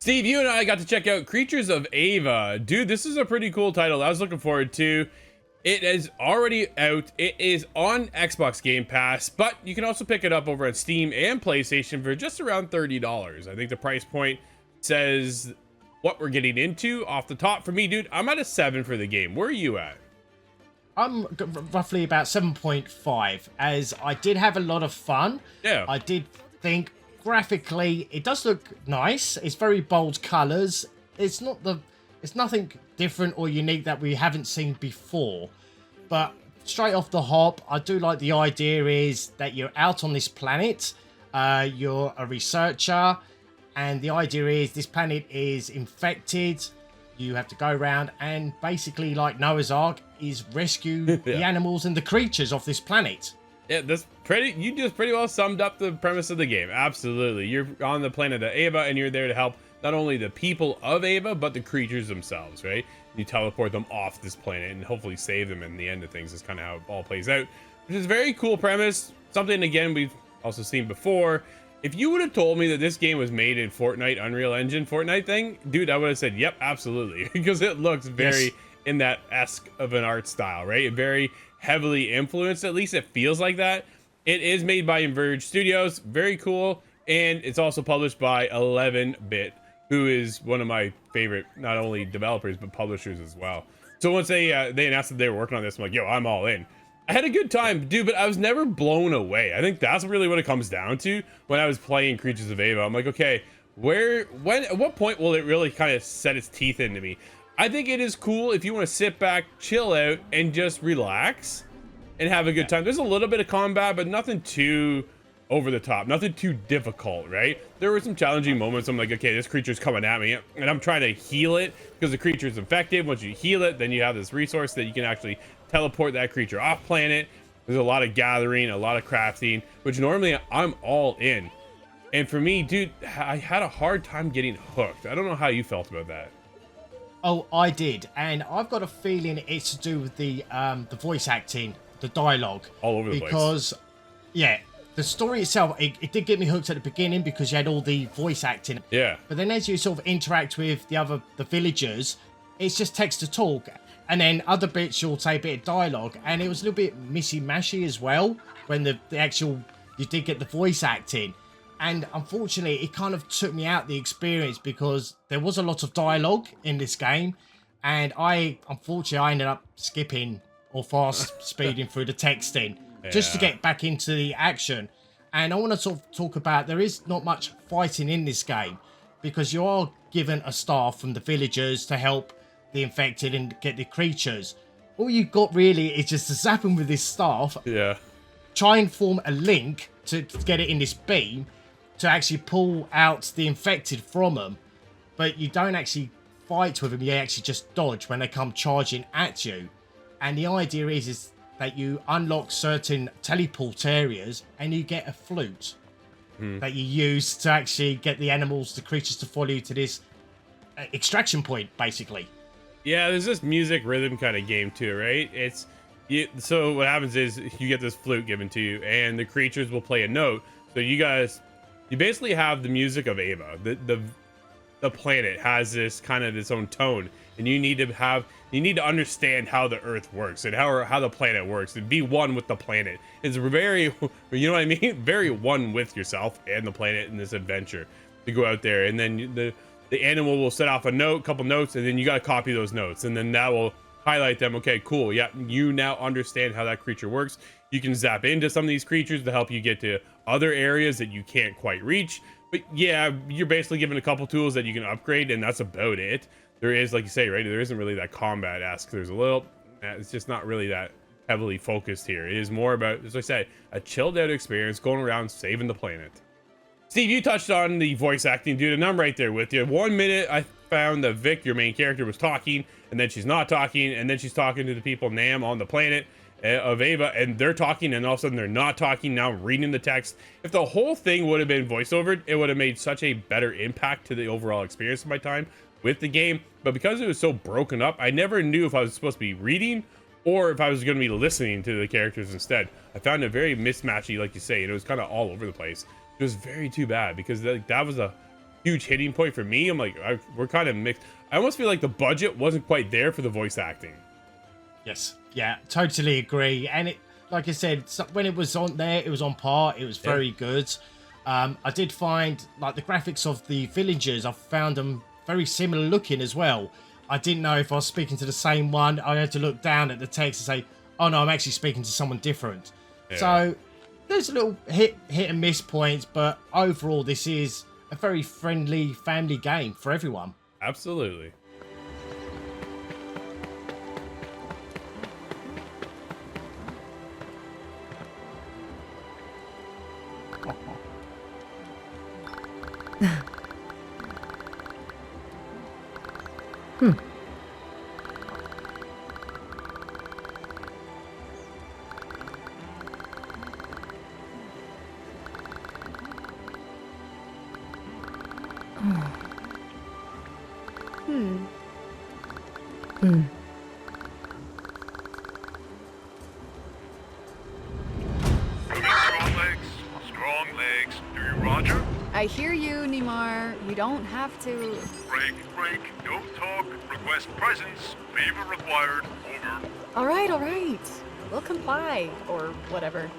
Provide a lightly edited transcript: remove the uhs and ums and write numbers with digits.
Steve, you and I got to check out Creatures of AVA. Dude, this is a pretty cool title I was looking forward to. It is already out. It is on Xbox Game Pass, but you can also pick it up over on Steam and PlayStation for just around $30. I think the price point says what we're getting into off the top. For me, dude, I'm at a 7 for the game. Where are you at? I'm roughly about 7.5, as I did have a lot of fun. Yeah. I did think graphically it does look nice. It's very bold colors. It's nothing different or unique that we haven't seen before. But straight off the hop, I do like the idea is that you're out on this planet. You're a researcher, and the idea is this planet is infected. You have to go around and basically, like Noah's Ark, is rescue the animals and the creatures of this planet. Yeah, you just pretty well summed up the premise of the game. Absolutely. You're on the planet of Ava, and you're there to help not only the people of Ava, but the creatures themselves, right? You teleport them off this planet and hopefully save them in the end of things. Is kind of how it all plays out, which is a very cool premise. Something, again, we've also seen before. If you would have told me that this game was made in Fortnite, Unreal Engine, Fortnite thing, dude, I would have said, yep, absolutely. Because it looks very in that esque of an art style, right? Very heavily influenced, at least it feels like that. It is made by Inverge Studios, very cool. And it's also published by 11-Bit, who is one of my favorite, not only developers, but publishers as well. So once they announced that they were working on this, I'm like, yo, I'm all in. I had a good time, dude, but I was never blown away. I think that's really what it comes down to when I was playing Creatures of Ava. I'm like, okay, at what point will it really kind of set its teeth into me? I think it is cool if you want to sit back, chill out, and just relax and have a good time. There's a little bit of combat, but nothing too over the top, nothing too difficult, right? There were some challenging moments. I'm like, okay, this creature's coming at me, and I'm trying to heal it because the creature's infected. Once you heal it, then you have this resource that you can actually teleport that creature off planet. There's a lot of gathering, a lot of crafting, which normally I'm all in. And for me, dude, I had a hard time getting hooked. I don't know how you felt about that. Oh, I did, and I've got a feeling it's to do with the voice acting, the dialogue, all over the place. Because, yeah, the story itself, it did get me hooked at the beginning because you had all the voice acting. Yeah. But then as you sort of interact with the villagers, it's just text to talk, and then other bits you'll say a bit of dialogue, and it was a little bit missy-mashy as well when the actual you did get the voice acting. And unfortunately, it kind of took me out the experience because there was a lot of dialogue in this game. And unfortunately, I ended up skipping or fast speeding through the texting just to get back into the action. And I want to sort of talk about, there is not much fighting in this game because you are given a staff from the villagers to help the infected and get the creatures. All you've got really is just to zap them with this staff. Yeah. Try and form a link to get it in this beam to actually pull out the infected from them, but you don't actually fight with them, you actually just dodge when they come charging at you. And the idea is that you unlock certain teleport areas and you get a flute that you use to actually get the animals, the creatures to follow you to this extraction point, basically. Yeah, there's this music rhythm kind of game too, right? So what happens is you get this flute given to you and the creatures will play a note. So you basically have the music of Ava. The planet has this kind of its own tone, and you need to understand how the Earth works and how the planet works and be one with the planet. It's very, you know what I mean? Very one with yourself and the planet in this adventure to go out there. And then the animal will set off a couple notes, and then you got to copy those notes, and then that will highlight them. Okay, cool. Yeah, you now understand how that creature works. You can zap into some of these creatures to help you get to other areas that you can't quite reach. But yeah, you're basically given a couple tools that you can upgrade, and that's about it. There is, like you say, right, there isn't really that combat-esque. There's it's just not really that heavily focused here. It is more about, as I said, a chilled out experience going around saving the planet. Steve, you touched on the voice acting, dude, and I'm right there with you. 1 minute I found that Vic, your main character, was talking, and then she's not talking, and then she's talking to the people Nam on the planet of Ava, and they're talking, and all of a sudden they're not talking. Now I'm reading the text. If the whole thing would have been voiceover, it would have made such a better impact to the overall experience of my time with the game. But because it was so broken up, I never knew if I was supposed to be reading or if I was going to be listening to the characters instead. I found it very mismatchy, like you say, and it was kind of all over the place. It was very too bad because that was a huge hitting point for me. I'm like, we're kind of mixed. I almost feel like the budget wasn't quite there for the voice acting. Yes, yeah, totally agree. And it, like I said, when it was on there, it was on par. It was very good. I did find like the graphics of the villagers, I found them very similar looking as well. I didn't know if I was speaking to the same one. I had to look down at the text and say, oh no, I'm actually speaking to someone different. Yeah. So there's a little hit and miss points, but overall this is a very friendly family game for everyone. Absolutely. Strong legs. Do you, Roger? I hear you, Nimar. You don't have to. Break. Don't talk. Request presence. Favor required. Over. All right. We'll comply, or whatever.